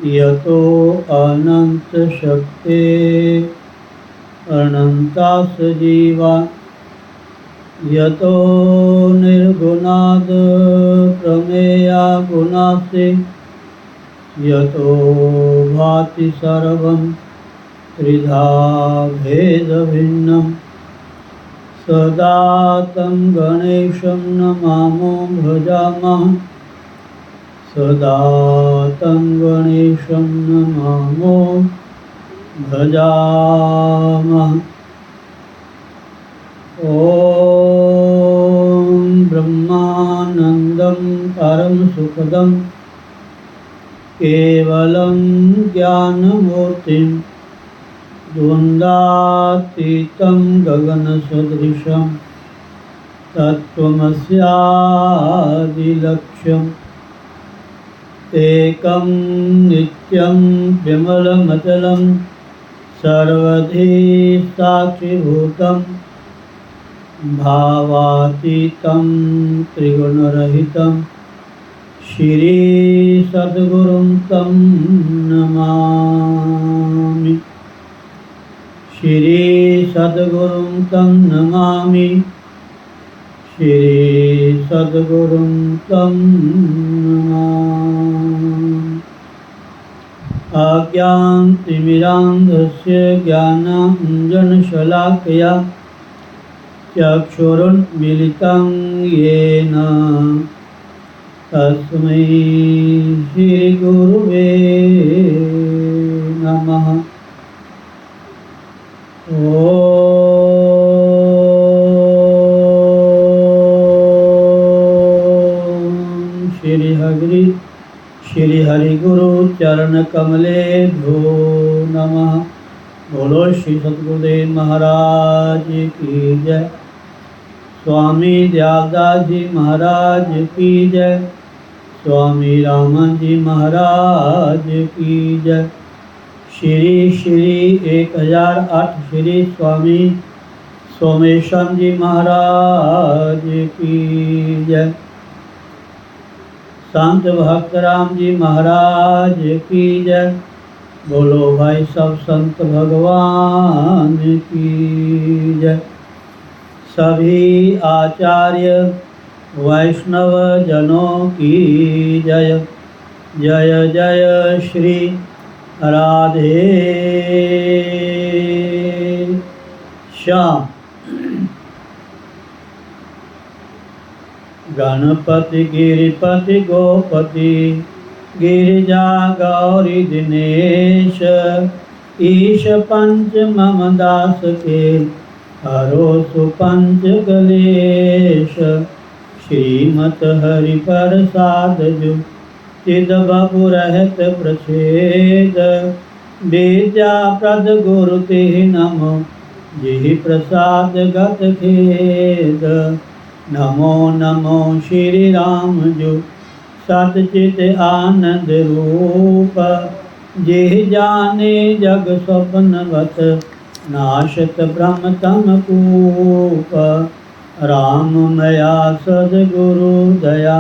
यतो अनंत शक्ति अनंता सजीवा यतो निर्गुणाद प्रमेया गुणासे यतो भाति सर्वं त्रिधा भेद भिन्नं सदा तं गणेशं नमामो भजामः सदा तं गणेशं नमामो भजामः। ॐ ब्रह्मानन्दं परम सुखदं केवलं ज्ञानमूर्तिं द्वन्द्वातीतं गगनसदृशं तत्त्वमस्यादिलक्ष्यम् एकं नित्यं विमलमचलं सर्वधी साक्षिभूतं भावातीतं त्रिगुणरहितं श्री सद्गुरुं तं नमामि श्री सद्गुरुं तं नमामि श्री सद्गुरुं तं नमामि। अज्ञानतिमिरान्धस्य ज्ञानाञ्जनशलाकया चक्षुरुन्मीलितं येन तस्मै श्रीगुरुवे नमः। श्री हरि गुरु चरण कमलेभ्यो नमः। बोलो श्री सद्गुरुदेव महाराज की जय। स्वामी दयालदास जी महाराज की जय। स्वामी रामन जी महाराज की जय। श्री श्री 1008 श्री स्वामी सोमेश्वर जी महाराज की जय। संत भक्तराम जी महाराज की जय। बोलो भाई सब संत भगवान की जय। सभी आचार्य वैष्णव जनों की जय। जय जय श्री राधे श्याम। गणपति गिरिपति गोपति गिरिजा गौरी दिनेश ईश पंच मम दास के हरो सुपंच कलेश। श्रीमत हरि प्रसाद जो चिद बपु रहत प्रछेद विद्या प्रद गुरु ते नमो जिहि प्रसाद गत खेद। नमो नमो श्री राम जो सतचित आनंद रूप जिह जाने जग स्वप्नवत नाशत ब्रह्म तम कूप। राम मया सद्गुरु दया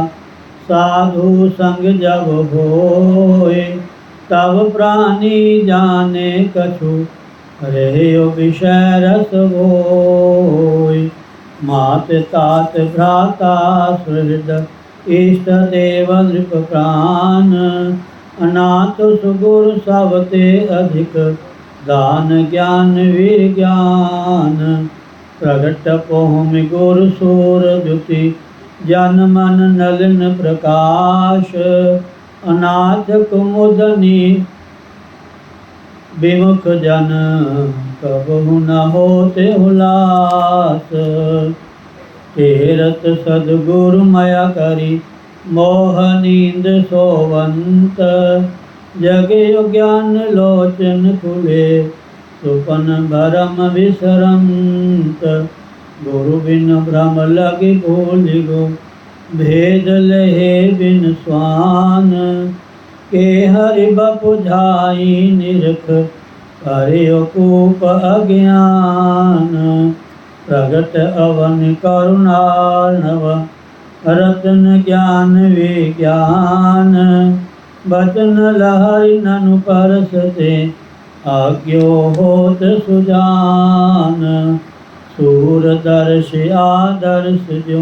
साधु संग जब होए तब प्राणी जाने कछु रहे विषय रस होय। मात तात भ्राता सुहृद इष्ट देव नृप प्राण अनाथ सुगुर सबते अधिक दान ज्ञान विज्ञान प्रगट पोहम गुर सूर द्युति जन मन नलिन प्रकाश अनाथ कुमुदनी विमुख जन कबहु न होते हुलास तेरत सदगुरु मया करी मोह नींद सोवंत जगे ज्ञान लोचन खुले सुपन भरम विसरंत गुरु बिन भ्रम लगे भूलि गो भेद लहे बिन स्वान के हरि बपुझाई निरख हरि कूप अज्ञान प्रगट अवन करुणार्णव रतन ज्ञान विज्ञान बचन लहरि ननु परसते आज्ञो होत सुजान सूरदर्श आदर्श जो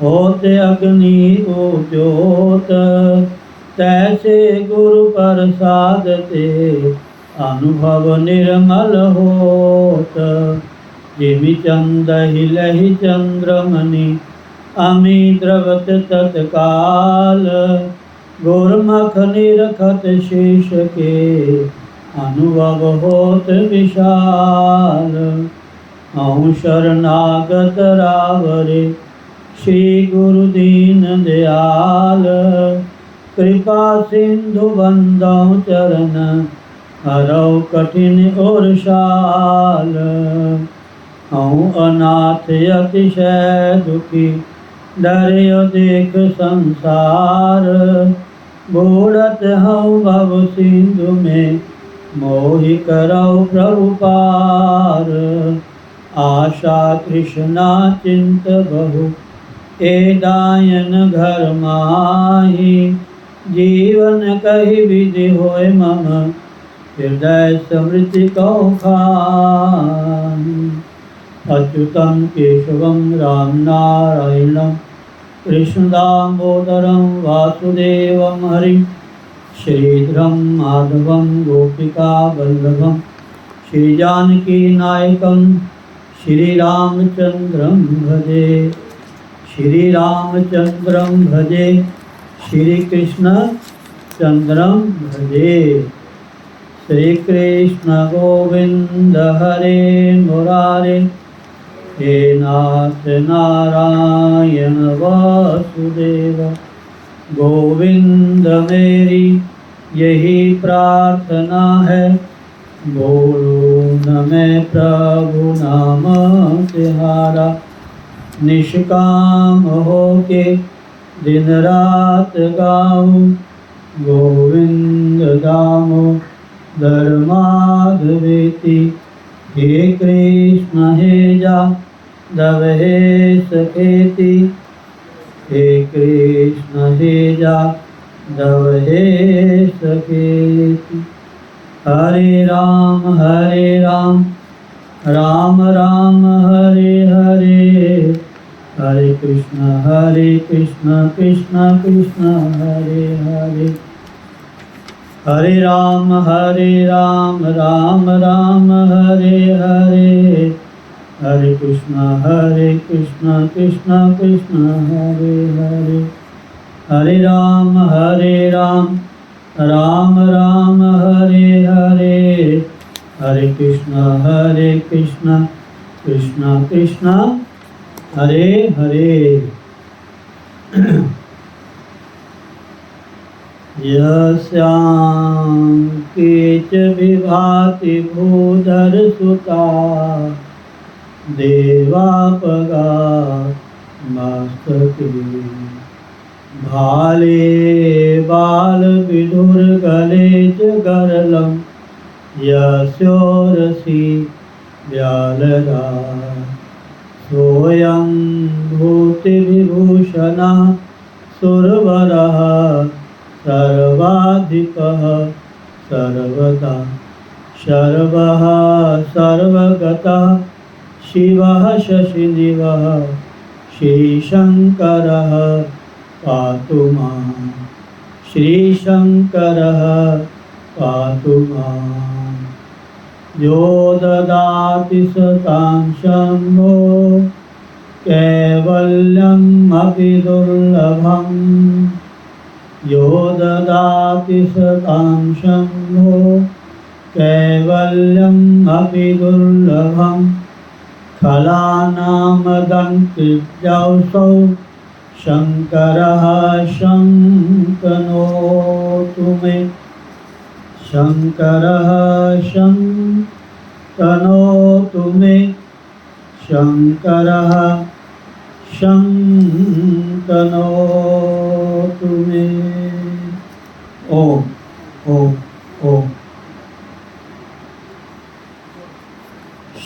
होते अग्नि उद्योत तैसे गुरु प्रसाद ते अनुभव निर्मल होत जिमि चंद हिलहि चंद्रमणि अमी द्रवत तत्काल गुरमुख निरखत शीश के अनुभव होत विशाल अहु शरणागत रावरे श्री गुरु दीन दयाल कृपा सिंधु बंदौ चरण हरौ कठिन और शाल हूँ अनाथ अतिशय दुखी डरियो देख संसार बूढ़त हूँ भव सिंधु में मोहि करौ प्रभु पार आशा कृष्णा चिंत बहु ए दायन घर माही जीवन कही विधि होय मम हृदय स्मृति कौ खानी अच्युतं केशवं राम नारायणं कृष्ण दामोदरं वासुदेवं हरिं श्रीधरं माधवं गोपिका वल्लभं श्री जानकी नायकं श्री रामचंद्रं भजे श्री रामचंद्रं भजे श्री कृष्ण चंद्रं भजे श्री कृष्ण गोविंद हरे मुरारे हे नाथ नारायण वासुदेव गोविंद मेरी यही प्रार्थना है बोलो न मैं प्रभु नाम तिहारा निष्काम हो के दिन रात गाऊं गोविंद दामोदर माधवेति हे कृष्ण हे जादव हे सखेति हे कृष्ण हे जादव हे सखेति हरे राम राम राम हरे हरे हरे कृष्ण कृष्ण कृष्ण हरे हरे हरे राम राम राम हरे हरे हरे कृष्ण कृष्ण कृष्ण हरे हरे हरे राम राम राम हरे हरे हरे कृष्ण कृष्ण कृष्ण हरे हरे यस्यां केच विभाति भूधर सुता देवापगा मस्तके भाले बाल विधुर गले च गरलं यस्योरसि व्यालरा सोऽयं भूतिविभूषणः सुरवरः सर्वाधिपः सर्वदा सर्वः सर्वगतः शिवः शशिनिवः श्रीशङ्करः पातु माम् श्रीशङ्करः पातु माम्। यो ददाति सतां शम्भो कैवल्यमपि दुर्लभम्। यो ददाति सतां शम्भो कैवल्यमपि दुर्लभम्। खलानामदन्तिव्यसौ शङ्करः शङ्कनोतु मे। शङ्करः शङ्कनोतु मे। शङ्करः शङ्कनोतु मे। ओम ओम ओम।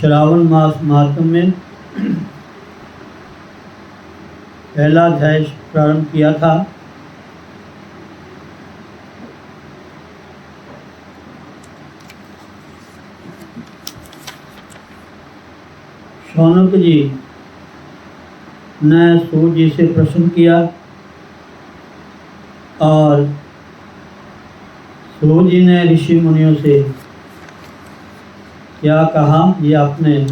श्रावण मास महात्म्य में पहला अध्याय प्रारंभ किया था। शौनक जी ने सूर्य जी से प्रश्न किया और सूर्य जी ने ऋषि मुनियों से क्या कहा, ये आपने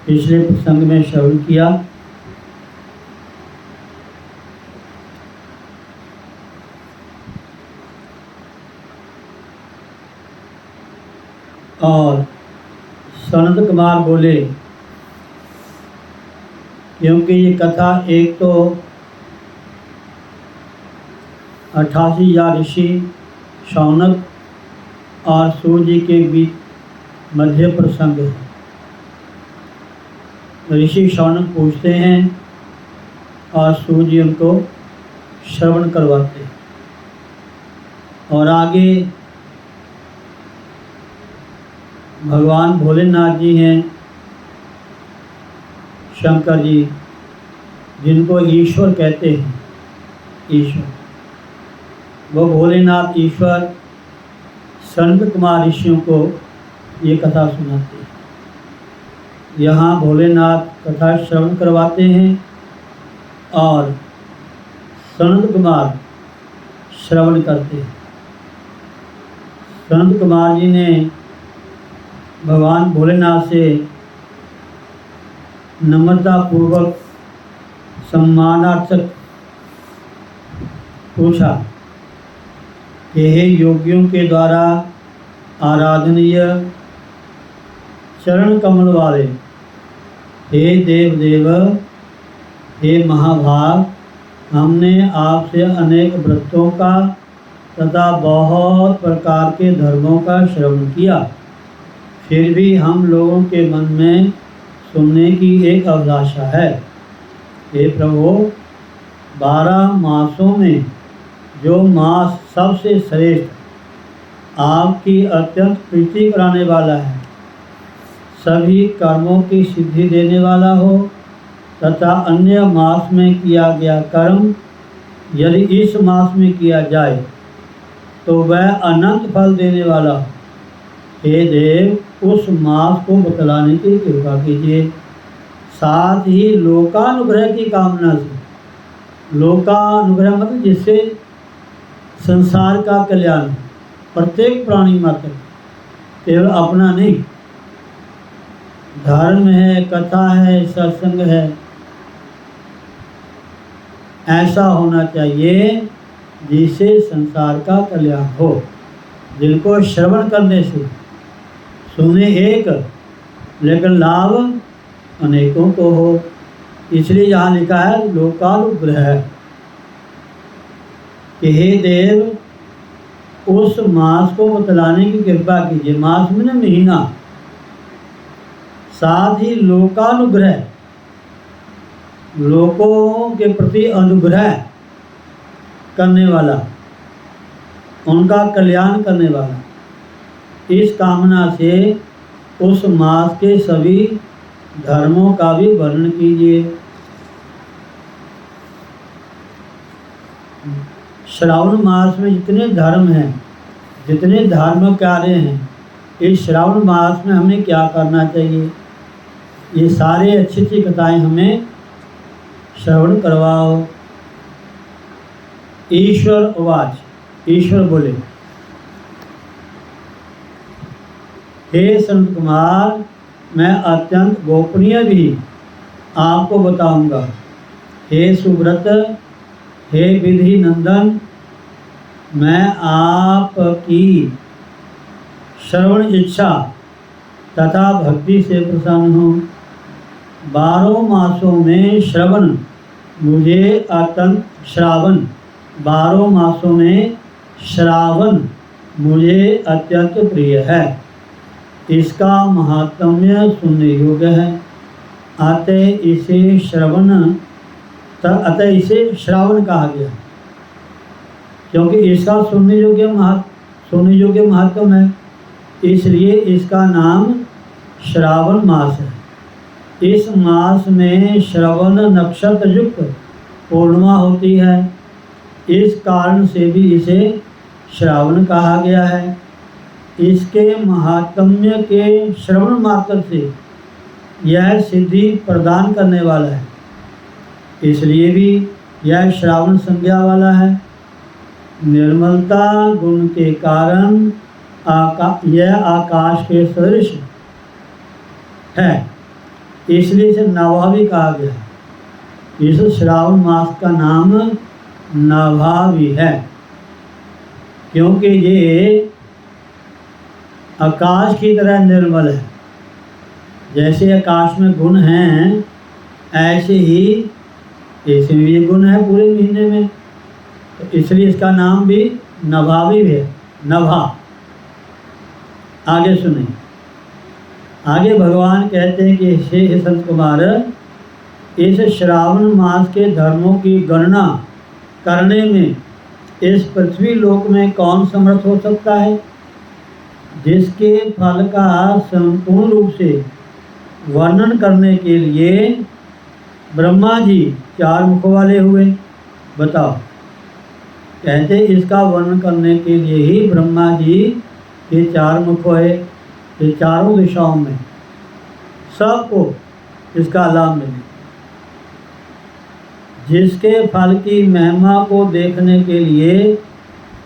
पिछले प्रसंग में श्रवण किया। और सनत कुमार बोले, क्योंकि ये कथा एक तो 88,000 ऋषि शौनक और सूर्य जी के बीच मध्य प्रसंग है। ऋषि शौनक पूछते हैं और सूर्य जी उनको श्रवण करवाते हैं। और आगे भगवान भोलेनाथ जी हैं, शंकर जी, जिनको ईश्वर कहते हैं। ईश्वर, वो भोलेनाथ ईश्वर सनत कुमार ऋषियों को ये कथा सुनाते हैं। यहाँ भोलेनाथ कथा श्रवण करवाते हैं और सनत कुमार श्रवण करते हैं। सनत कुमार जी ने भगवान भोलेनाथ से नम्रतापूर्वक सम्मानार्थक पूछा कि हे योगियों के द्वारा आराधनीय चरण कमल वाले, हे देव, हे महाभाग, हमने आपसे अनेक व्रतों का तथा बहुत प्रकार के धर्मों का श्रवण किया, फिर भी हम लोगों के मन में सुनने की एक अभिलाषा है। हे प्रभु, 12 मासों में जो मास सबसे श्रेष्ठ आपकी अत्यंत प्रीति कराने वाला है, सभी कर्मों की सिद्धि देने वाला हो तथा अन्य मास में किया गया कर्म यदि इस मास में किया जाए तो वह अनंत फल देने वाला हो। हे देव, उस मास को बतलाने की कृपा कीजिए। साथ ही लोकानुग्रह की कामना से, लोकानुग्रह मतलब जिससे संसार का कल्याण, प्रत्येक प्राणी मात्र, केवल अपना नहीं। धर्म है, कथा है, सत्संग है, ऐसा होना चाहिए जिससे संसार का कल्याण हो, जिनको श्रवण करने से सुने एक लेकिन लाभ अनेकों को हो। इसलिए यहाँ लिखा है लोकानुग्रह कि हे देव, उस मास को बतलाने की कृपा कीजिए। मास में न महीना। साथ ही लोकानुग्रह, लोगों के प्रति अनुग्रह करने वाला, उनका कल्याण करने वाला, इस कामना से उस मास के सभी धर्मों का भी वर्णन कीजिए। श्रावण मास में जितने धर्म हैं, जितने धार्मिक कार्य हैं, इस श्रावण मास में हमें क्या करना चाहिए, ये सारे अच्छी अच्छी कथाएं हमें श्रवण करवाओ। ईश्वर उवाच, ईश्वर बोले, हे संत कुमार, मैं अत्यंत गोपनीय भी आपको बताऊंगा। हे सुव्रत, हे विधि नंदन, मैं आपकी श्रवण इच्छा तथा भक्ति से प्रसन्न हूँ। 12 मासों में श्रवण मुझे अत्यंत श्रावण 12 मासों में श्रावण मुझे अत्यंत प्रिय है। इसका महात्म्य सुनने योग्य है। अतः इसे श्रावण कहा गया, क्योंकि इसका सुनने योग्य महात्म है, इसलिए इसका नाम श्रावण मास है। इस मास में श्रवण नक्षत्र युक्त पूर्णिमा होती है, इस कारण से भी इसे श्रावण कहा गया है। इसके महात्म्य के श्रवण मात्र से यह सिद्धि प्रदान करने वाला है, इसलिए भी यह श्रावण संज्ञा वाला है। निर्मलता गुण के कारण यह आकाश के सदृश है, इसलिए इसे नभा भी कहा गया। इस श्रावण मास का नाम नभा भी है, क्योंकि ये आकाश की तरह निर्मल है। जैसे आकाश में गुण हैं, ऐसे ही इसमें भी गुण है पूरे महीने में, तो इसलिए इसका नाम भी नभा भी है, नभा। आगे सुनिए, आगे भगवान कहते हैं कि हे संत कुमार, इस श्रावण मास के धर्मों की गणना करने में इस पृथ्वी लोक में कौन समर्थ हो सकता है। जिसके फल का संपूर्ण रूप से वर्णन करने के लिए ब्रह्मा जी 4 मुखों वाले हुए। बताओ, कहते इसका वर्णन करने के लिए ही ब्रह्मा जी ये 4 मुख है, ये चारों दिशाओं में सबको इसका लाभ मिले। जिसके फल की महिमा को देखने के लिए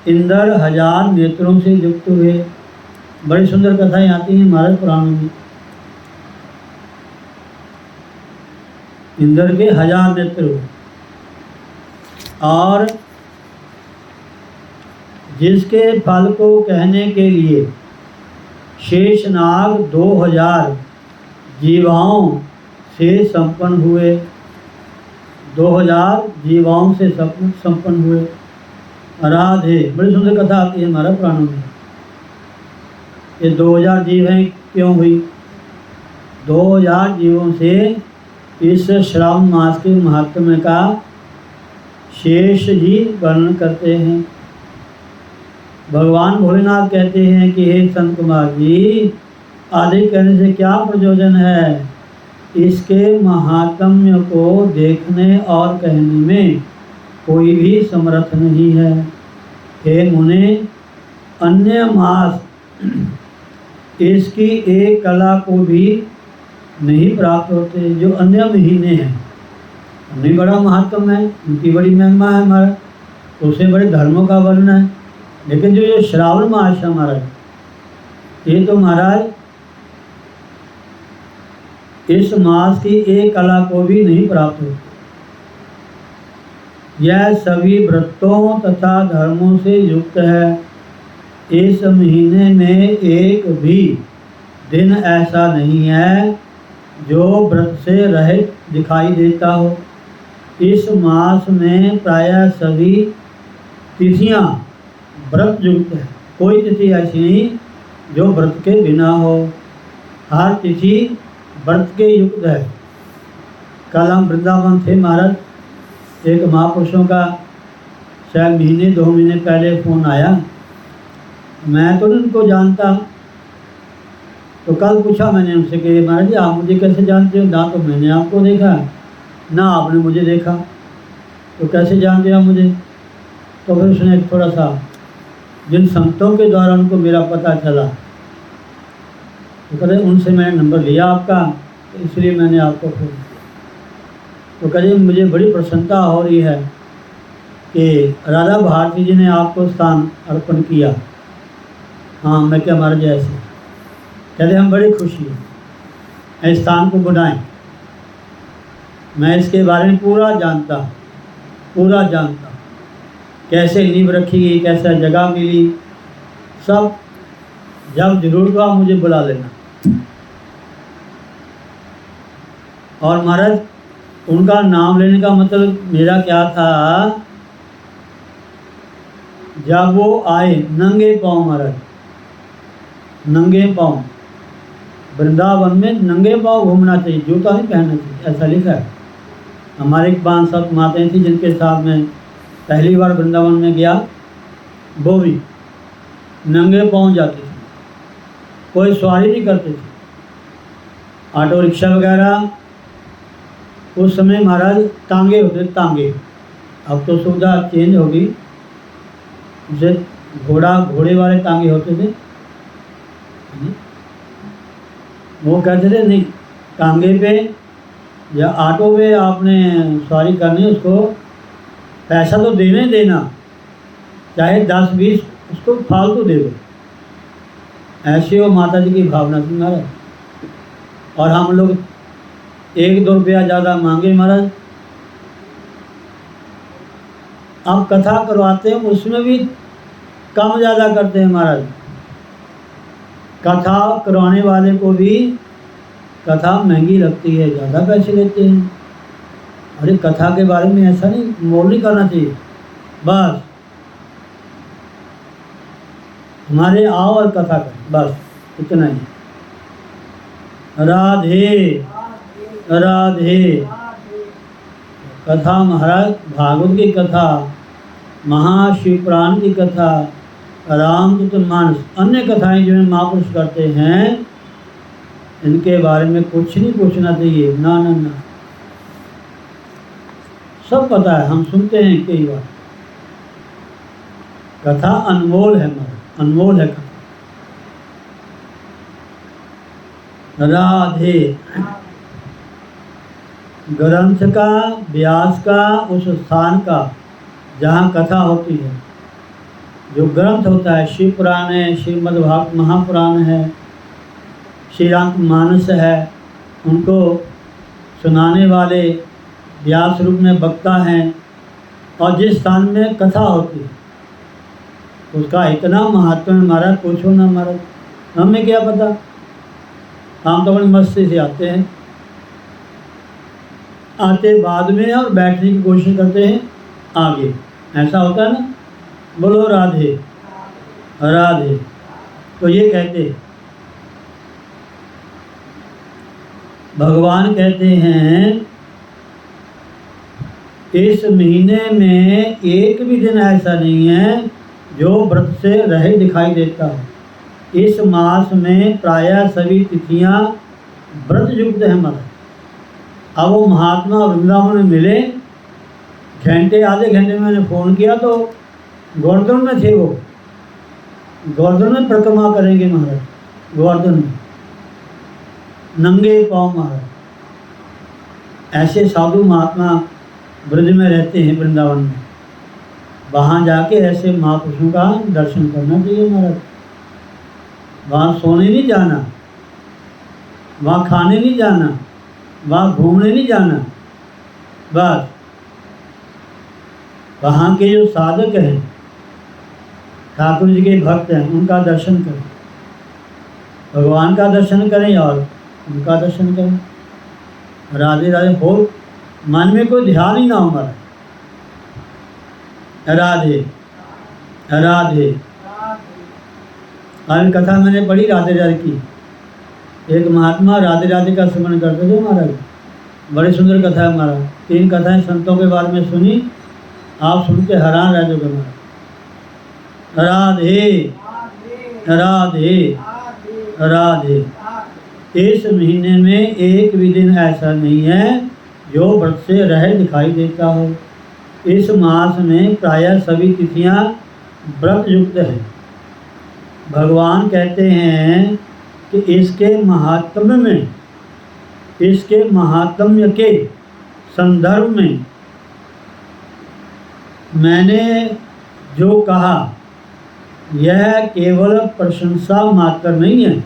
इंद्र 1000 नेत्रों से युक्त हुए। बड़ी सुंदर कथाएं आती हैं महाराज पुराणों में। इंद्र के 1000 नेत्र हुए, और जिसके फल को कहने के लिए शेषनाग 2000 जीवाओं से संपन्न हुए। 2000 जीवाओं से संपन्न हुए। राधे, बड़ी सुंदर कथा आती है हमारा पुराणों में। ये 2000 जीव हैं, क्यों हुई? 2000 जीवों से इस श्रावण मास के महात्म्य का शेष जी वर्णन करते हैं। भगवान भोलेनाथ कहते हैं कि हे संत कुमार जी, अधिक कहने से क्या प्रयोजन है। इसके महात्म्य को देखने और कहने में कोई भी समर्थ नहीं है। हे मुने, अन्य मास इसकी एक कला को भी नहीं प्राप्त होते। जो अन्य महीने हैं उनमें बड़ा महात्म है, उनकी बड़ी महिमा है हमारा, उससे बड़े धर्मों का वर्णन है। लेकिन जो ये श्रावण मास है हमारा, ये तो महाराज इस मास की एक कला को भी नहीं प्राप्त होती। यह सभी व्रतों तथा धर्मों से युक्त है। इस महीने में एक भी दिन ऐसा नहीं है जो व्रत से रहित दिखाई देता हो। इस मास में प्रायः सभी तिथियां व्रत युक्त है। कोई तिथि ऐसी नहीं जो व्रत के बिना हो, हर तिथि व्रत के युक्त है। कल हम वृंदावन थे महाराज, एक महापुरुषों का शायद महीने 2 महीने पहले फ़ोन आया। मैं तो नहीं उनको जानता, तो कल पूछा मैंने उनसे कि महाराज जी आप मुझे कैसे जानते हो? ना तो मैंने आपको देखा, ना आपने मुझे देखा, तो कैसे जानते आप मुझे? तो फिर उसने थोड़ा सा जिन संतों के द्वारा उनको मेरा पता चला, तो कहते उनसे मैंने नंबर लिया आपका, तो इसलिए मैंने आपको फोन किया। तो कहते मुझे बड़ी प्रसन्नता हो रही है कि राधा भारती जी ने आपको स्थान अर्पण किया। हाँ, मैं क्या महाराज ऐसे कहते हम बड़ी खुशी है, इस स्थान को बनाएं। मैं इसके बारे में पूरा जानता, कैसे नींव रखी गई, कैसे जगह मिली, सब। जब जरूरत हो मुझे बुला लेना। और महाराज उनका नाम लेने का मतलब मेरा क्या था, जब वो आए नंगे पाँव, महाराज नंगे पाँव, वृंदावन में नंगे पाँव घूमना चाहिए, जूता नहीं पहनना चाहिए, ऐसा लिखा है। हमारे 5-7 माताएं थी जिनके साथ मैं पहली बार वृंदावन में गया, वो भी नंगे पाँव जाती थी, कोई सवारी नहीं करते थे। ऑटो रिक्शा वगैरह उस समय महाराज टांगे होते, टांगे। अब तो सुविधा चेंज हो गई, जैसे घोड़े वाले टांगे होते थे। वो कहते थे नहीं, टांगे पे या ऑटो पे आपने सवारी करनी, उसको पैसा तो देना ही देना, चाहे 10-20 उसको फालतू दे दो। ऐसी वो माता जी की भावना थी महाराज। और हम लोग 1-2 रुपया ज़्यादा मांगे महाराज। हम कथा करवाते हैं उसमें भी कम ज़्यादा करते हैं महाराज। कथा करवाने वाले को भी कथा महंगी लगती है, ज़्यादा पैसे लेते हैं। अरे कथा के बारे में ऐसा नहीं, मोल नहीं करना चाहिए। बस हमारे आओ और कथा करें, बस इतना ही। राधे राधे। कथा महाराज, भागवत की कथा, महाशिवपुराण की कथा, रामचरितमानस, अन्य कथाएं जो महापुरुष करते हैं, इनके बारे में कुछ नहीं पूछना चाहिए। ना ना ना, सब पता है, हम सुनते हैं कई बार। कथा अनमोल है महाराज, अनमोल है कथा। राधे। ग्रंथ का, व्यास का, उस स्थान का जहाँ कथा होती है, जो ग्रंथ होता है, शिव पुराण है, श्रीमद्भागवत महापुराण है, श्री रामचरितमानस है, उनको सुनाने वाले व्यास रूप में वक्ता हैं। और जिस स्थान में कथा होती है उसका इतना महत्व है महाराज, पूछो ना महाराज। हमें क्या पता, हम तो अपनी मस्ती से आते हैं, आते बाद में और बैठने की कोशिश करते हैं आगे, ऐसा होता है ना। बोलो राधे राधे। तो ये कहते, भगवान कहते हैं इस महीने में एक भी दिन ऐसा नहीं है जो व्रत से रहे दिखाई देता है। इस मास में प्रायः सभी तिथियां व्रत युक्त है हमारा। अब वो महात्मा वृंदावन में मिले, घंटे आधे घंटे में मैंने फ़ोन किया तो गोवर्धन में थे। वो गोवर्धन में परिक्रमा करेंगे महाराज, गोवर्धन में नंगे पाँव महाराज। ऐसे साधु महात्मा ब्रज में रहते हैं वृंदावन में, वहाँ जाके ऐसे महापुरुषों का दर्शन करना चाहिए महाराज। वहाँ सोने नहीं जाना, वहाँ खाने नहीं जाना, वहाँ घूमने नहीं जाना, बस वहाँ के जो साधक हैं, ठाकुर जी के भक्त हैं, उनका दर्शन करें, भगवान का दर्शन करें और उनका दर्शन करें। राधे राधे हो, मन में कोई ध्यान ही ना हो हमारा। राधे राधे। आज कथा मैंने पढ़ी राधे राधे की। एक महात्मा राधे राधे का स्मरण करते थे महाराज, बड़ी सुंदर कथा है हमारा। 3 कथाएं संतों के बारे में सुनी, आप सुन के हैरान रह जाओगे महाराज। राधे राधे राधे। इस महीने में एक भी दिन ऐसा नहीं है जो व्रत से रहे दिखाई देता हो। इस मास में प्रायः सभी तिथियां व्रत युक्त हैं। भगवान कहते हैं कि इसके महात्म्य में, इसके महात्म्य के संदर्भ में मैंने जो कहा यह केवल प्रशंसा मात्र नहीं है।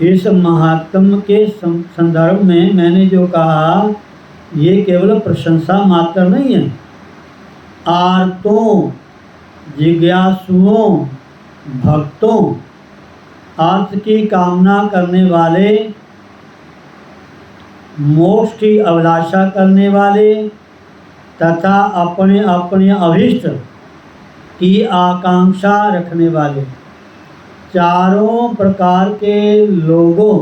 इस महात्म्य के संदर्भ में मैंने जो कहा ये केवल प्रशंसा मात्र नहीं है। आर्तों, जिज्ञासुओं, भक्तों, अर्थ की कामना करने वाले, मोक्ष की अभिलाषा करने वाले तथा अपने अपने अभीष्ट की आकांक्षा रखने वाले चारों प्रकार के लोगों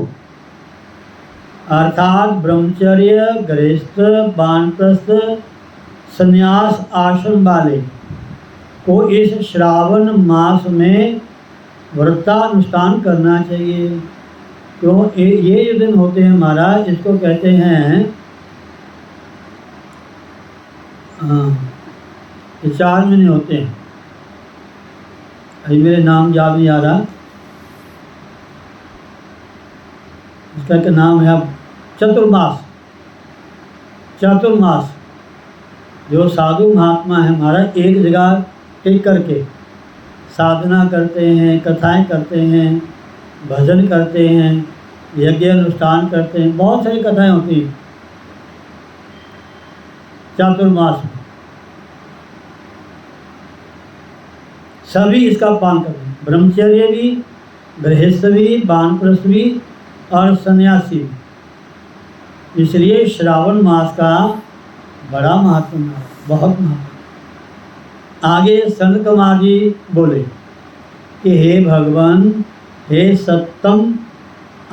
अर्थात ब्रह्मचर्य, गृहस्थ, वानप्रस्थ, संन्यास आश्रम वाले को इस श्रावण मास में व्रतानुष्ठान करना चाहिए। क्यों? ये जो दिन होते हैं महाराज, इसको कहते हैं ये 4 महीने होते हैं। अभी मेरे नाम याद नहीं आ रहा, इसका क्या नाम है अब, चतुर्मास। चतुर्मास जो साधु महात्मा है महाराज एक जगह टिक करके साधना करते हैं, कथाएं करते हैं, भजन करते हैं, यज्ञ अनुष्ठान करते हैं, बहुत सारी कथाएं होती हैं चातुर्मास में। सभी इसका पालन करते हैं, ब्रह्मचर्य भी, गृहस्थ भी, वानप्रस्थ भी और सन्यासी भी। इसलिए श्रावण मास का बड़ा महत्व है, बहुत महत्व। आगे संत कुमार जी बोले कि हे भगवान, हे सत्तम,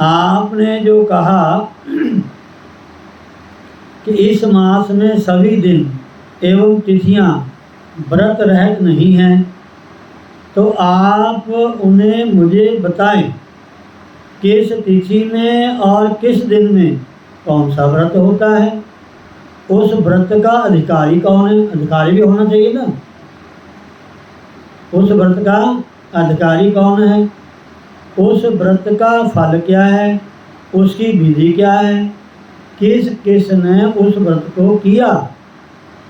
आपने जो कहा कि इस मास में सभी दिन एवं तिथियां व्रत रहित नहीं हैं, तो आप उन्हें मुझे बताएं किस तिथि में और किस दिन में कौन सा व्रत होता है, उस व्रत का अधिकारी कौन है। अधिकारी भी होना चाहिए ना, उस व्रत का अधिकारी कौन है, उस व्रत का फल क्या है, उसकी विधि क्या है, किस किस ने उस व्रत को किया,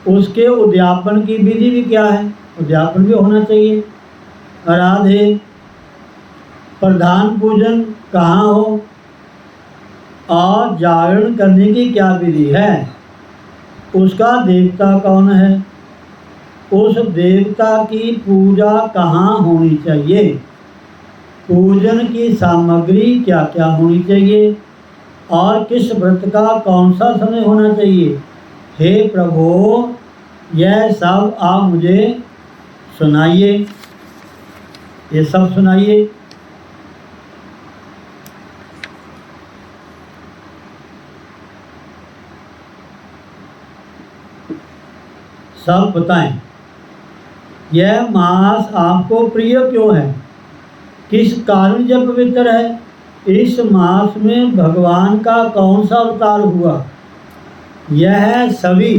उसके उद्यापन की विधि भी क्या है, उद्यापन भी होना चाहिए। राधे प्रधान पूजन कहाँ हो और जागरण करने की क्या विधि है, उसका देवता कौन है, उस देवता की पूजा कहाँ होनी चाहिए, पूजन की सामग्री क्या क्या होनी चाहिए और किस व्रत का कौन सा समय होना चाहिए। हे प्रभु, यह सब आप मुझे सुनाइए, ये सब सुनाइए। सब बताएं। यह मास आपको प्रिय क्यों है, किस कारण यह पवित्र है, इस मास में भगवान का कौन सा अवतार हुआ, यह सभी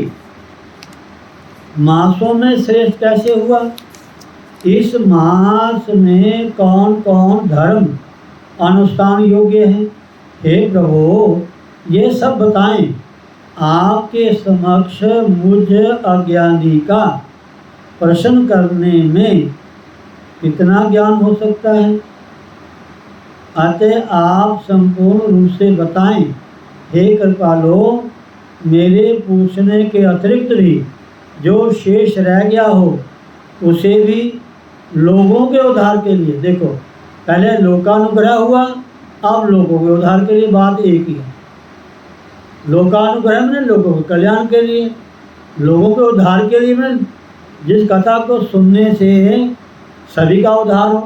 मासों में श्रेष्ठ कैसे हुआ, इस मास में कौन कौन धर्म अनुष्ठान योग्य है। हे प्रभु, ये सब बताएं। आपके समक्ष मुझ अज्ञानी का प्रश्न करने में कितना ज्ञान हो सकता है, अतः आप संपूर्ण रूप से बताएं। हे कृपालो, मेरे पूछने के अतिरिक्त भी जो शेष रह गया हो उसे भी लोगों के उद्धार के लिए, देखो पहले लोकानुग्रह हुआ, अब लोगों के उद्धार के लिए, बात एक ही है। लोकानुग्रह में लोगों के कल्याण के लिए, लोगों के उद्धार के लिए, मैं जिस कथा को सुनने से सभी का उद्धार हो।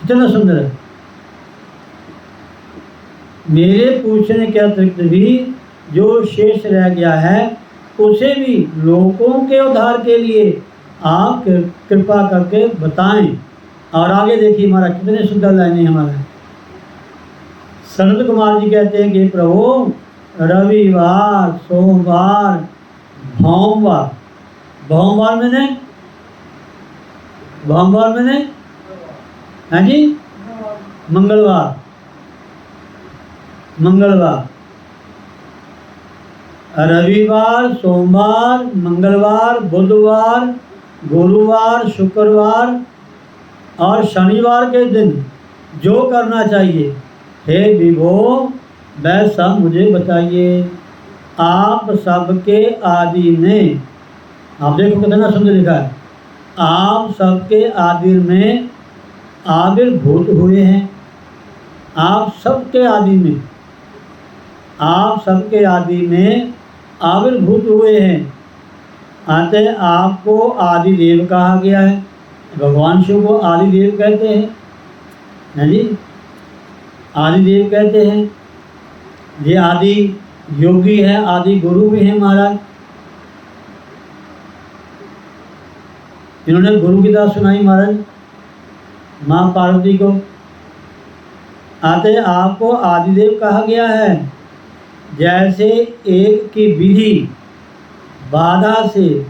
कितना सुंदर है। मेरे पूछने के अतिरिक्त भी जो शेष रह गया है उसे भी लोगों के उद्धार के लिए आप कृपा करके बताएं। और आगे देखिए हमारा कितने सुंदर लाइनें हमारा। सनत कुमार जी कहते हैं कि प्रभु, रविवार, सोमवार, भौमवार, भौमवार मैंने भोमवार मैंने, हाँ जी, मंगलवार, मंगलवार, रविवार, सोमवार, मंगलवार, बुधवार, गुरुवार, शुक्रवार और शनिवार के दिन जो करना चाहिए, हे विभो वह सब मुझे बताइए। आप सबके आदि में, आप देखो कितना सुंदर लिखा है, आप सबके आदि में आविर्भूत हुए हैं। आप सबके आदि में, आप सबके आदि में आविर्भूत हुए हैं। अतः आपको आदिदेव कहा गया है। भगवान शिव को आदिदेव कहते हैं, है जी, आदिदेव कहते हैं। ये आदि योगी है, आदि गुरु भी हैं महाराज। इन्होंने गुरु की बात सुनाई महाराज माँ पार्वती को। अतः आपको आदिदेव कहा गया है। जैसे एक की विधि बाधा से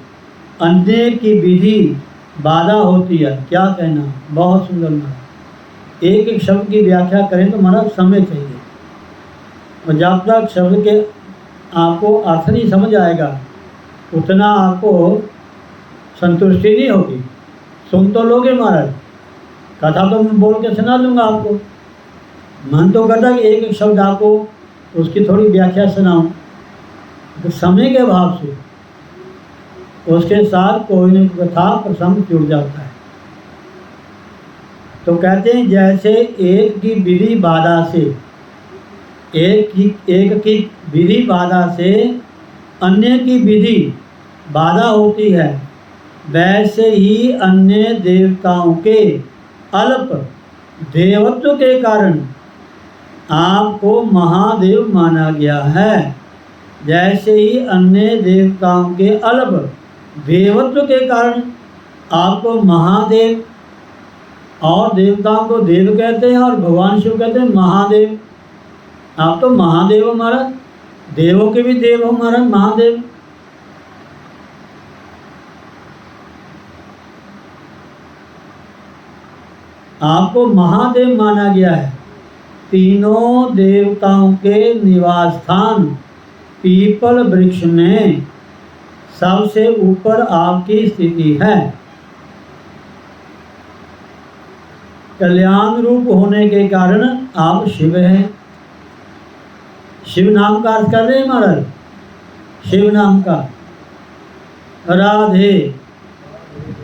अन्य की विधि बाधा होती है। क्या कहना, बहुत सुंदर महाराज। एक एक शब्द की व्याख्या करें तो महाराज समय चाहिए, और जब तक शब्द के आपको अर्थ नहीं समझ आएगा उतना आपको संतुष्टि नहीं होगी। सुन तो लोगे महाराज, कथा तो मैं बोल के सुना दूंगा आपको, मन तो करता कि एक एक शब्द आपको उसकी थोड़ी व्याख्या सुनाऊं, तो समय के अभाव से उसके साथ कोई न कोई कथा प्रसंग जुड़ जाता है। तो कहते हैं जैसे एक की विधि बाधा से, एक की विधि बाधा से अन्य की विधि बाधा होती है, वैसे ही अन्य देवताओं के अल्प देवत्व के कारण आपको महादेव माना गया है। जैसे ही अन्य देवताओं के अल्प देवत्व के कारण आपको महादेव, और देवताओं को देव कहते हैं और भगवान शिव कहते हैं महादेव। आप तो महादेव हो महाराज, देवों के भी देव हो महाराज, महादेव। आपको महादेव माना गया है। तीनों देवताओं के निवास स्थान पीपल वृक्ष में सबसे ऊपर आपकी स्थिति है। कल्याण रूप होने के कारण आप शिव हैं। शिव नाम का अर्थ कर रहे हैं महाराज, शिव नाम का। राधे,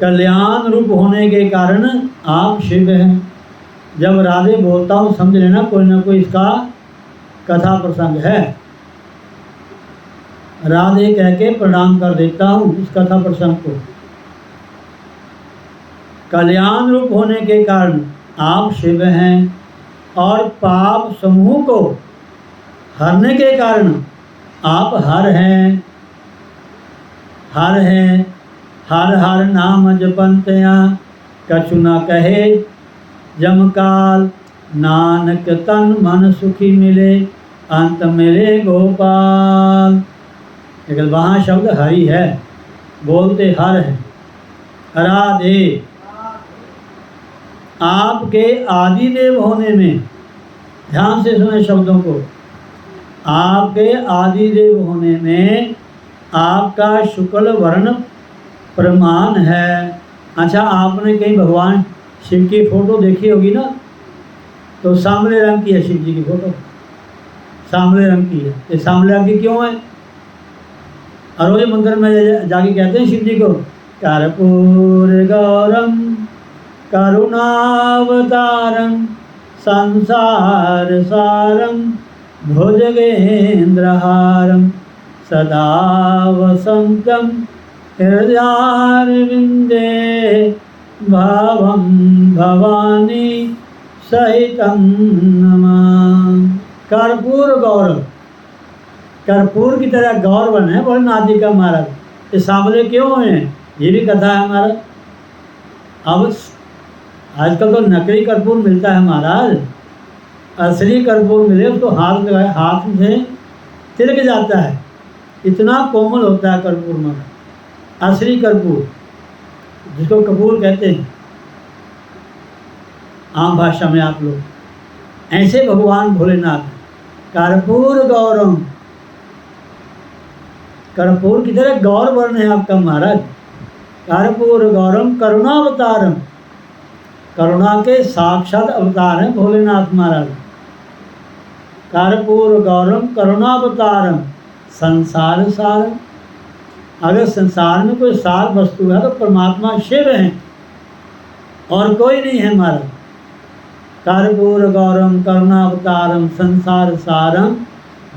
कल्याण रूप होने के कारण आप शिव हैं। जब राधे बोलता हूँ समझ लेना कोई ना कोई इसका कथा प्रसंग है। राधे कह के प्रणाम कर देता हूँ इस कथा प्रसंग को। कल्याण रूप होने के कारण आप शिव हैं, और पाप समूह को हरने के कारण आप हर हैं। हर हैं, हर हर नाम जपंतया कछु न कहे जमकाल, नानक तन मन सुखी मिले अंत मिले गोपाल। लेकिन वहाँ शब्द हरि है, बोलते हर है। राधे, आपके आदिदेव होने में, ध्यान से सुने शब्दों को, आपके आदिदेव होने में आपका शुक्ल वर्ण प्रमाण है। अच्छा, आपने कहीं भगवान शिव की फोटो देखी होगी ना, तो सांवले रंग की है शिव जी की फोटो, सांवले रंग की है। ये सांवले रंग की क्यों है? अरोज मंदिर में जाके कहते हैं शिव जी को, कर्पूर गौरम करुणावतारम संसार सारम भुजगेंद्रहारम सदा वसंतम हृदयारविंदे भावम भवानी सहितम नमामि। कर्पूर गौरव, कर्पूर की तरह गौरवन है भोलेनाथ जी का महाराज। ये सांवले क्यों हैं, ये भी कथा है महाराज। अब आजकल तो नकली कर्पूर मिलता है महाराज, असली कर्पूर मिले उसको हाथ लगाए, हाथ से तिलक जाता है, इतना कोमल होता है कर्पूर महाराज। असली कर्पूर जिसको कपूर कहते हैं, आम भाषा में आप लोग। ऐसे भगवान भोलेनाथ कर्पूर गौरम, कर्पूर की तरह गौर वर्ण है आपका महाराज। कर्पूर गौरम करुणावतारम, करुणा के साक्षात अवतार हैं भोलेनाथ महाराज। कर्पूर गौरम करुणावतारम संसार सारम, अगर संसार में कोई सार वस्तु है तो परमात्मा शिव हैं और कोई नहीं है महाराज। कर्पूर गौरम करुणावतारम संसार सारम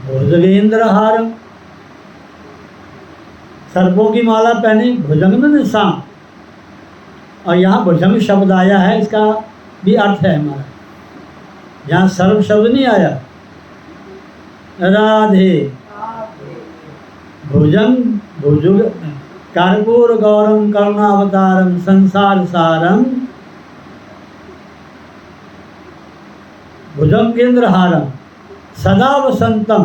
भुजगेंद्र हारम, सर्पों की माला पहने, भुजंग में सांप, और यहाँ भुजंग शब्द आया है, इसका भी अर्थ है हमारा, यहाँ सर्व शब्द नहीं आया। राधे भुजंग भुजुग कर्पूर गौरम करुणावतारम संसार सारम भुजंगेंद्र हारम सदा वसंतम,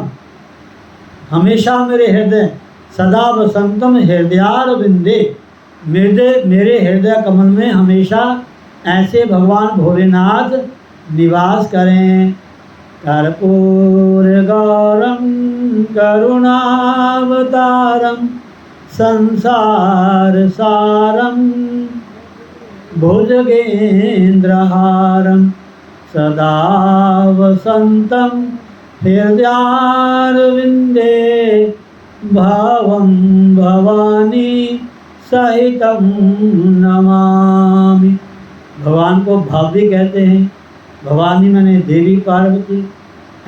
हमेशा मेरे हृदय, सदा वसंतम हृदयारविंदे, मेरे हृदय कमल में हमेशा ऐसे भगवान भोलेनाथ निवास करें। कर्पूर गौरम करुणावतारम संसार सारम भुजगेंद्रहारम सदा वसंतम हृदयारविंदे भावं भवानी सहितं नमामि। भगवान को भाव भी कहते हैं, भवानी मैंने देवी पार्वती,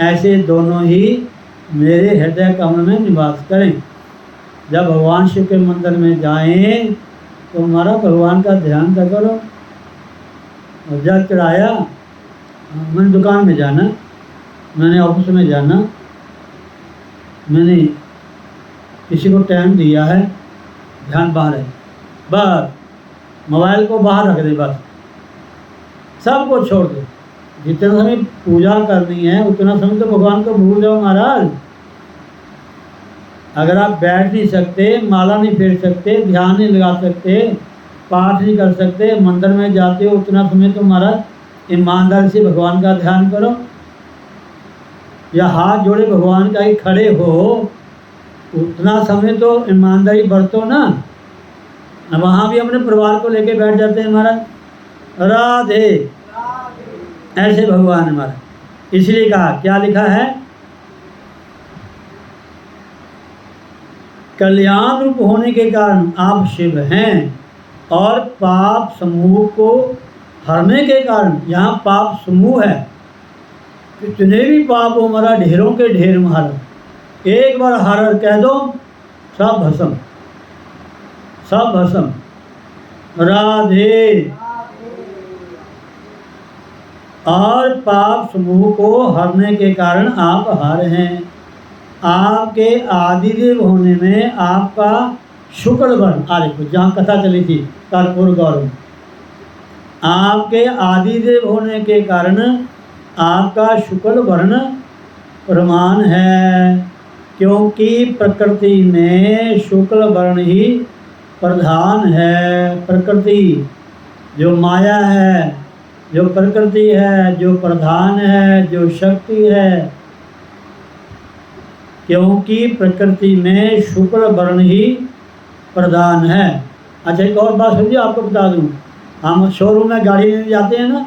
ऐसे दोनों ही मेरे हृदय कमल में निवास करें। जब भगवान शिव के मंदिर में जाएं तो हमारा भगवान का ध्यान तो करो। और जब चढ़ाया, मैंने दुकान में जाना, मैंने ऑफिस में जाना, मैंने किसी को टाइम दिया है, ध्यान बाहर है, बस मोबाइल को बाहर रख दे, बस सब को छोड़ दे। जितना समय पूजा करनी है उतना समय तो भगवान को भूल जाओ महाराज। अगर आप बैठ नहीं सकते, माला नहीं फेर सकते, ध्यान नहीं लगा सकते, पाठ नहीं कर सकते, मंदिर में जाते हो, उतना समय तो महाराज ईमानदारी से भगवान का ध्यान करो, या हाथ जोड़े भगवान का ही खड़े हो, उतना समय तो ईमानदारी बरतो ना। वहाँ भी अपने परिवार को लेके बैठ जाते हैं महाराज। राधे ऐसे भगवान हमारा, इसलिए कहा, क्या लिखा है, कल्याण रूप होने के कारण आप शिव हैं, और पाप समूह को हरने के कारण, यहाँ पाप समूह है, कितने भी पाप हो हमारा, ढेरों के ढेर महाराज, एक बार हर कह दो, सब भस्म, सब भस्म। राधे और पाप समूह को हरने के कारण आप हार हैं। आपके आदिदेव होने में आपका शुक्ल वर्ण, देखो जहाँ कथा चली थी कर्पूर गौरव, आपके आदिदेव होने के कारण आपका शुक्ल वर्ण प्रमाण है, क्योंकि प्रकृति में शुक्ल वर्ण ही प्रधान है। प्रकृति जो माया है, जो प्रकृति है, जो प्रधान है, जो शक्ति है, क्योंकि प्रकृति में शुक्ल वर्ण ही प्रधान है। अच्छा एक और बात समझिए, आपको बता दूं, हम शोरूम में गाड़ी लेने जाते हैं ना,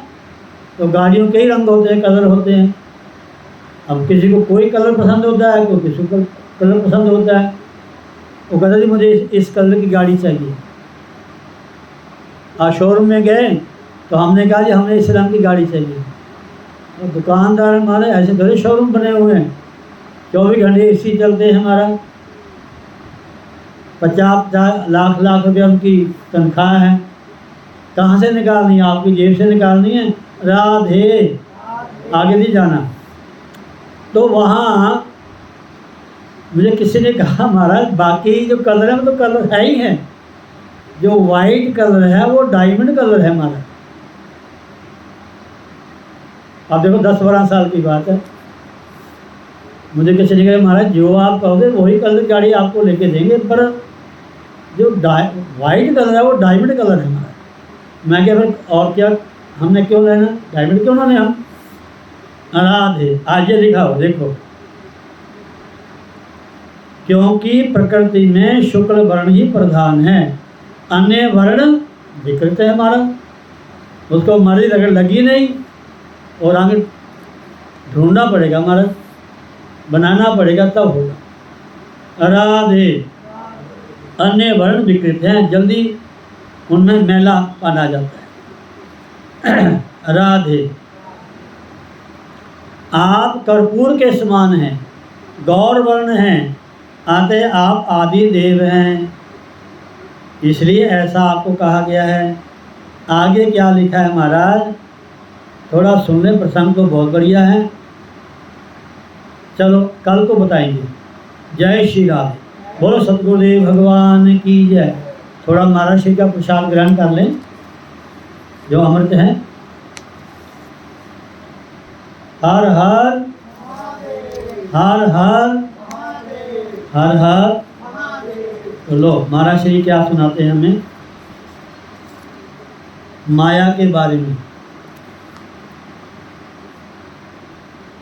तो गाड़ियों के ही रंग होते हैं, कलर होते हैं। अब किसी को कोई कलर पसंद होता है, कोई किसी को कलर पसंद होता है, वो कहता जी मुझे इस कलर की गाड़ी चाहिए। और शोरूम में गए तो हमने कहा जी हमें इस रंग की गाड़ी चाहिए। और दुकानदार हमारे ऐसे थोड़े शोरूम बने हुए हैं, 24 घंटे एसी चलते हैं हमारा, 50 लाख रुपया उनकी तनख्वाह है, कहाँ से निकालनी है, आपकी जेब से निकालनी है। राधे आगे नहीं जाना। तो वहाँ मुझे किसी ने कहा महाराज बाकी जो कलर है वो तो कलर है ही है, जो वाइट कलर है वो डायमंड कलर है हमारा। अब देखो 10-12 साल की बात है, मुझे किसी ने कहा महाराज जो आप कहोगे वही कलर की गाड़ी आपको लेके देंगे, पर जो वाइट कलर है वो डायमंड कलर है हमारा। मैं क्या फिर और क्या हमने क्यों लेना, डायमंड क्यों ना लें हम। राधे, आज ये लिखा हो देखो, क्योंकि प्रकृति में शुक्ल वर्ण ही प्रधान है, अन्य वर्ण विकृत है हमारा, उसको मर्जी अगर लगी नहीं और आगे ढूंढना पड़ेगा, हमारा बनाना पड़ेगा तब होगा। राधे, अन्य वर्ण विकृत हैं, जल्दी उनमें मैला पाना जाता है। राधे, आप कर्पूर के समान हैं, गौर वर्ण हैं, आते आप आदि देव हैं, इसलिए ऐसा आपको कहा गया है। आगे क्या लिखा है महाराज, थोड़ा सुन ले, प्रसंग तो बहुत बढ़िया है, चलो कल को बताएंगे। जय श्री राधे, बोलो सतगुरुदेव भगवान की जय। थोड़ा महाराज श्री का प्रसाद ग्रहण कर लें जो अमृत है। हर हर हर हर हर हर। तो लो महाराज श्री क्या सुनाते हैं हमें माया के बारे में।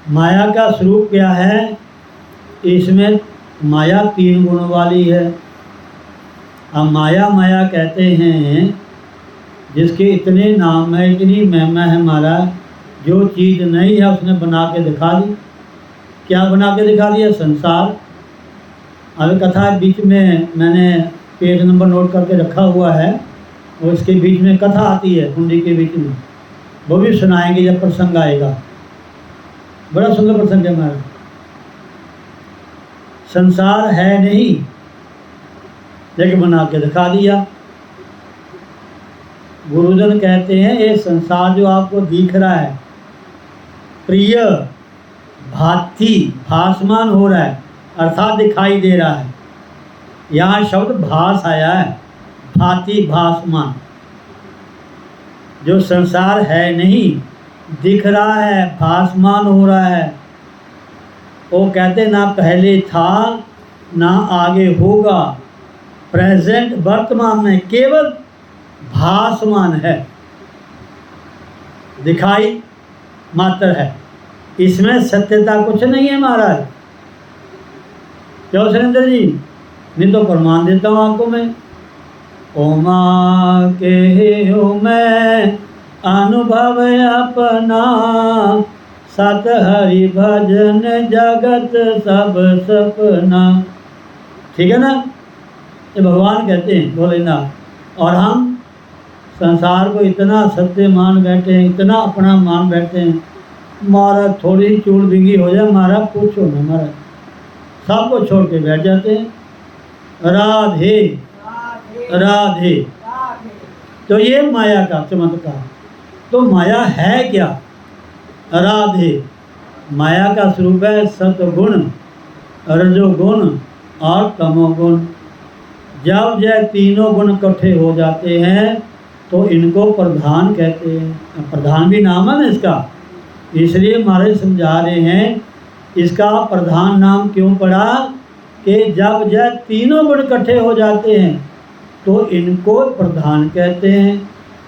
माया का स्वरूप क्या है, इसमें माया 3 गुणों वाली है। अब माया माया कहते हैं जिसके इतने नाम है, इतनी महिमा है महाराज, जो चीज़ नहीं है उसने बना के दिखा दी। क्या बना के दिखा दिया, संसार। अब कथा बीच में मैंने पेज नंबर नोट करके रखा हुआ है, और इसके बीच में कथा आती है कुंडी के बीच में, वो भी सुनाएंगे जब प्रसंग आएगा। बड़ा सुंदर प्रसंग है हमारा। संसार है नहीं लेकिन बना के दिखा दिया। गुरुजन कहते हैं ये संसार जो आपको दिख रहा है, प्रिय भांति भासमान हो रहा है, अर्थात दिखाई दे रहा है। यहाँ शब्द भास आया है, भांति भासमान। जो संसार है नहीं, दिख रहा है, भासमान हो रहा है, वो कहते ना पहले था ना आगे होगा, प्रेजेंट वर्तमान में केवल भासमान है, दिखाई मात्र है, इसमें सत्यता कुछ नहीं है महाराज। क्यों सुरेंद्र जी, नहीं तो प्रमाण देता हूँ आपको मैं। ओमा के हो मैं अनुभव अपना, सत हरि भजन जगत सब सपना। ठीक है ना, ये भगवान कहते हैं भोलेनाथ। और हम संसार को इतना सत्य मान बैठे हैं, इतना अपना मान बैठे हैं, महाराज थोड़ी ही चूड़ बिंगी हो जाए महाराज पूछो ना महाराज, सबको छोड़ के बैठ जाते हैं। राधे राधे। तो ये माया का चमत्कार। तो माया है क्या, राधे। माया का स्वरूप है सतगुण, रजोगुण और तमोगुण। जब यह तीनों गुण इकट्ठे हो जाते हैं तो इनको प्रधान कहते हैं। प्रधान भी नाम है ना इसका, इसलिए महाराज समझा रहे हैं इसका प्रधान नाम क्यों पड़ा, कि जब यह तीनों गुण इकट्ठे हो जाते हैं तो इनको प्रधान कहते हैं।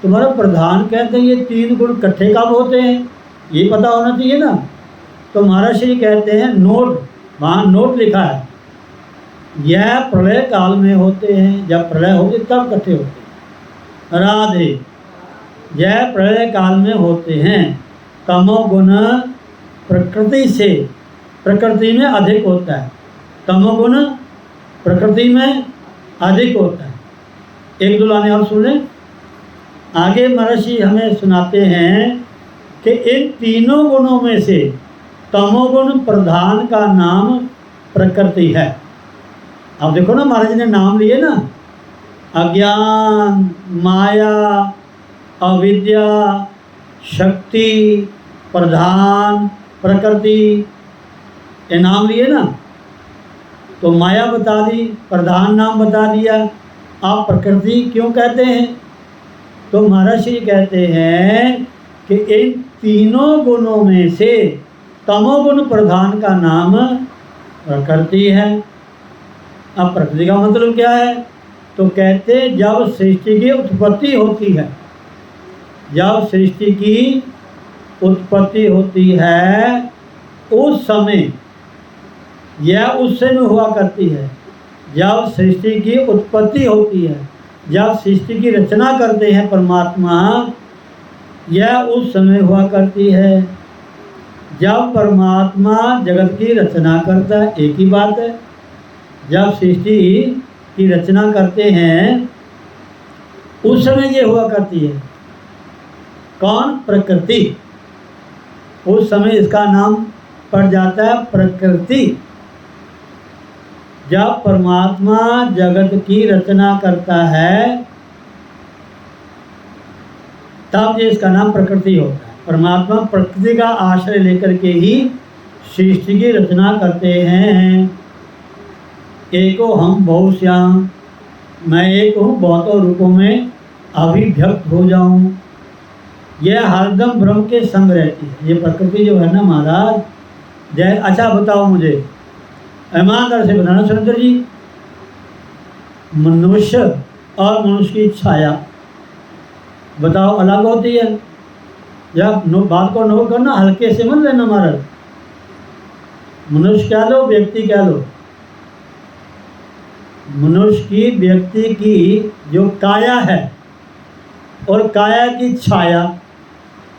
तुम्हारा प्रधान कहते हैं ये 3 गुण इकट्ठे कब होते हैं, ये पता होना चाहिए ना। तो महाराज श्री कहते हैं नोट, वहाँ नोट लिखा है, यह प्रलय काल में होते हैं, जब प्रलय होती तब इकट्ठे होते हैं। राधे। यह प्रलय काल में होते हैं। तमोगुण प्रकृति से, प्रकृति में अधिक होता है, तमोगुण प्रकृति में अधिक होता है। एक दो लाने और सुन लें। आगे महर्षि हमें सुनाते हैं कि इन तीनों गुणों में से तमोगुण प्रधान का नाम प्रकृति है। अब देखो ना महाराज ने नाम लिए ना, अज्ञान, माया, अविद्या, शक्ति, प्रधान, प्रकृति, ये नाम लिए ना। तो माया बता दी, प्रधान नाम बता दिया, आप प्रकृति क्यों कहते हैं। तो महर्षि कहते हैं कि इन तीनों गुणों में से तमोगुण प्रधान का नाम प्रकृति है। अब प्रकृति का मतलब क्या है, तो कहते जब सृष्टि की उत्पत्ति होती है जब सृष्टि की उत्पत्ति होती है उस समय, यह उस समय हुआ करती है जब सृष्टि की उत्पत्ति होती है। जब सृष्टि की रचना करते हैं परमात्मा, यह उस समय हुआ करती है जब परमात्मा जगत की रचना करता है। एक ही बात है, जब सृष्टि की रचना करते हैं उस समय ये हुआ करती है। कौन? प्रकृति। उस समय इसका नाम पड़ जाता है प्रकृति। जब परमात्मा जगत की रचना करता है तब ये इसका नाम प्रकृति होता है। परमात्मा प्रकृति का आश्रय लेकर के ही सृष्टि की रचना करते हैं। एको हम बहुश्याम, मैं एक हूँ बहुतों रूपों में अभिव्यक्त हो जाऊं। यह हरदम ब्रह्म के संग रहती है। ये प्रकृति जो है ना महाराज, जय। अच्छा बताओ मुझे, ईमानदार से बताना सुरेंद्र जी, मनुष्य और मनुष्य की छाया बताओ अलग होती है? जब बात को नोट करना, हल्के से मत लेना महाराज। मनुष्य कह लो, व्यक्ति कह लो, मनुष्य की, व्यक्ति की जो काया है और काया की छाया,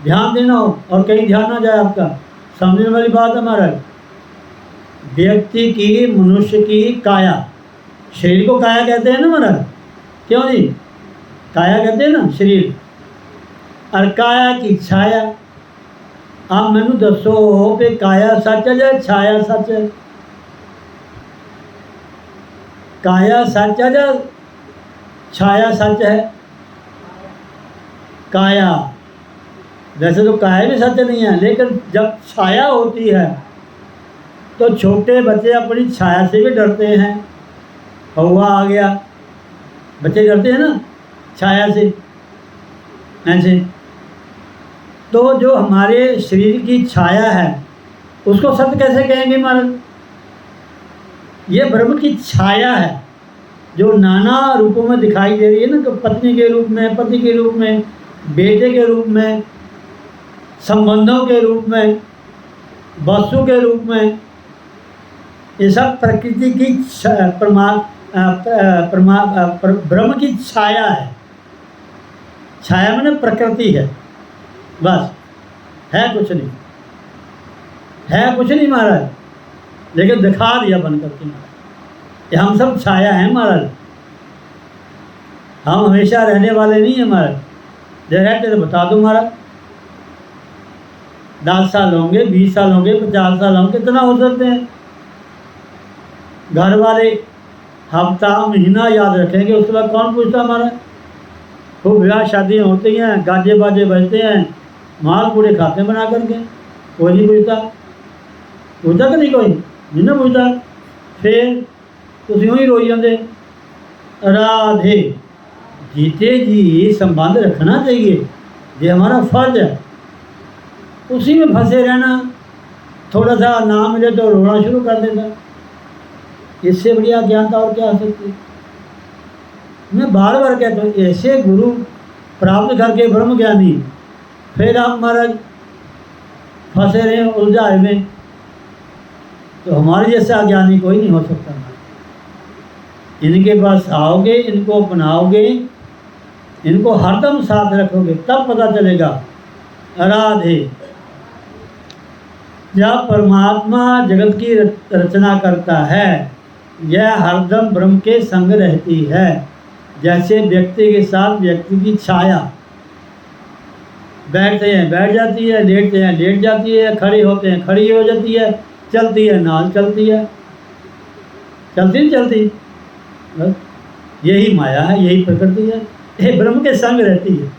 ध्यान देना हो और कहीं ध्यान ना जाए आपका, समझने वाली बात है महाराज। व्यक्ति की, मनुष्य की काया, शरीर को काया कहते हैं ना महाराज, क्यों जी? काया कहते हैं ना शरीर, और काया की छाया। आप मैनू दसो पे काया सच है या छाया सच है? काया सच है या छाया सच है? काया, वैसे तो काया भी सच नहीं है, लेकिन जब छाया होती है तो छोटे बच्चे अपनी छाया से भी डरते हैं। कौवा आ गया, बच्चे डरते हैं ना छाया से, ऐसे। तो जो हमारे शरीर की छाया है उसको सत्य कैसे कहेंगे महाराज? ये ब्रह्म की छाया है जो नाना रूपों में दिखाई दे रही है ना, कि पत्नी के रूप में, पति के रूप में, बेटे के रूप में, संबंधों के रूप में, वस्तु के रूप में। ये सब प्रकृति की ब्रह्म की छाया है। छाया माने प्रकृति है, बस, है कुछ नहीं, है कुछ नहीं महाराज, लेकिन दिखा दिया बन करके महाराज। ये हम सब छाया हैं महाराज, हम हमेशा रहने वाले नहीं हैं महाराज। जब रहते तो बता दो महाराज, 10 साल होंगे, 20 साल होंगे, 50 साल होंगे, कितना हो सकते हैं। घर वाले हफ्ता महीना याद रखेंगे, उसके बाद कौन पूछता हमारा? खूब ब्याह शादियाँ होती हैं, गाजे बाजे बजते हैं, माल पूरे खाते बना करके, कोई नहीं पूछता। पूछता कि नहीं? कोई नहीं ना पूछता। फिर तुम यूँ ही रोई जाते। राधे, जीते जी संबंध रखना चाहिए, ये हमारा फर्ज है। उसी में फंसे रहना, थोड़ा सा नाम मिले तो रोना शुरू कर देता। इससे बढ़िया ज्ञानता और क्या हो सकती है? मैं बार बार कहता हूँ, ऐसे गुरु प्राप्त करके ब्रह्म ज्ञानी फिर आप महाराज फंसे रहे उलझाए में, तो हमारे जैसा अज्ञानी कोई नहीं हो सकता। इनके पास आओगे, इनको अपनाओगे, इनको हरदम साथ रखोगे, तब पता चलेगा। राधे, जब परमात्मा जगत की रचना करता है, यह हरदम ब्रह्म के संग रहती है। जैसे व्यक्ति के साथ व्यक्ति की छाया, बैठते हैं बैठ जाती है, लेटते हैं लेट जाती है, खड़े होते हैं खड़ी हो जाती है, चलती है नाल चलती है, चलती नहीं चलती, बस यही माया है, यही प्रकृति है। ये ब्रह्म के संग रहती है,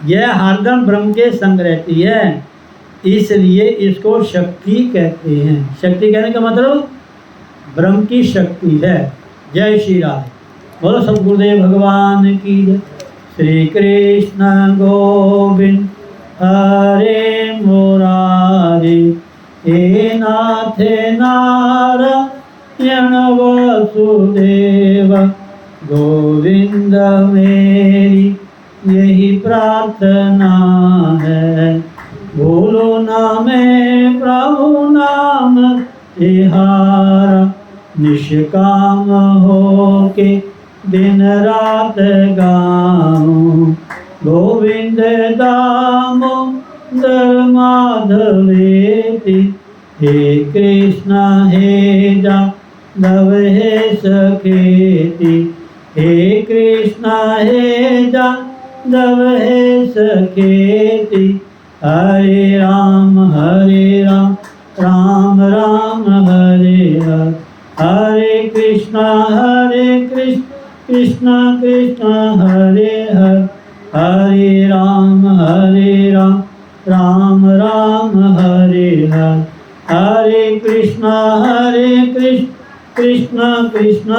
यह हरदम ब्रह्म के संग रहती है, इसलिए इसको शक्ति कहते हैं। शक्ति कहने का मतलब ब्रह्म की शक्ति है। जय श्री राम। बोलो सतगुरुदेव भगवान की जय। श्री कृष्ण गोविंद हरे मुरारी, हे नाथ नारायण वसुदेव, गोविंद मेरी यही प्रार्थना है। भूलो ना मैं प्रभु नाम तिहारा, निष्काम हो के दिन रात गाऊं। गोविंद दामोदर माधवेति, हे कृष्ण हे जादव हे सखेति। हे कृष्ण हे जादव हे सखेति। हरे राम राम राम हरे हरे। हरे कृष्ण कृष्ण कृष्ण हरे हरे। हरे राम राम राम हरे हरे। हरे कृष्ण कृष्ण कृष्ण।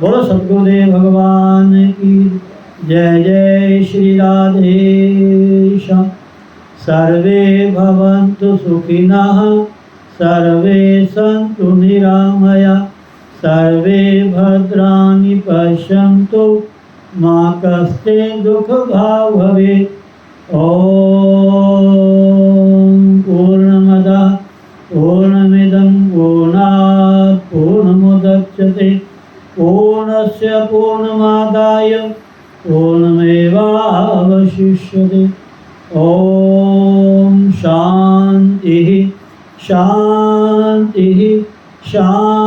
बोलो सद्गुरुदेव भगवान की जय। जय श्री राधेश्याम। सर्वे भवन्तु सुखिनः, सर्वे सन्तु निरामया, सर्वे भद्राणि पश्यन्तु, मा कष्टे दुःखभाग् भवेत्। ॐ पूर्णमदः पूर्णमिदं पूर्णात् पूर्णमुदच्यते, पूर्णस्य पूर्णमादाय पूर्णमेवावशिष्यते। ॐ शान्तिः शान्तिः शान्तिः।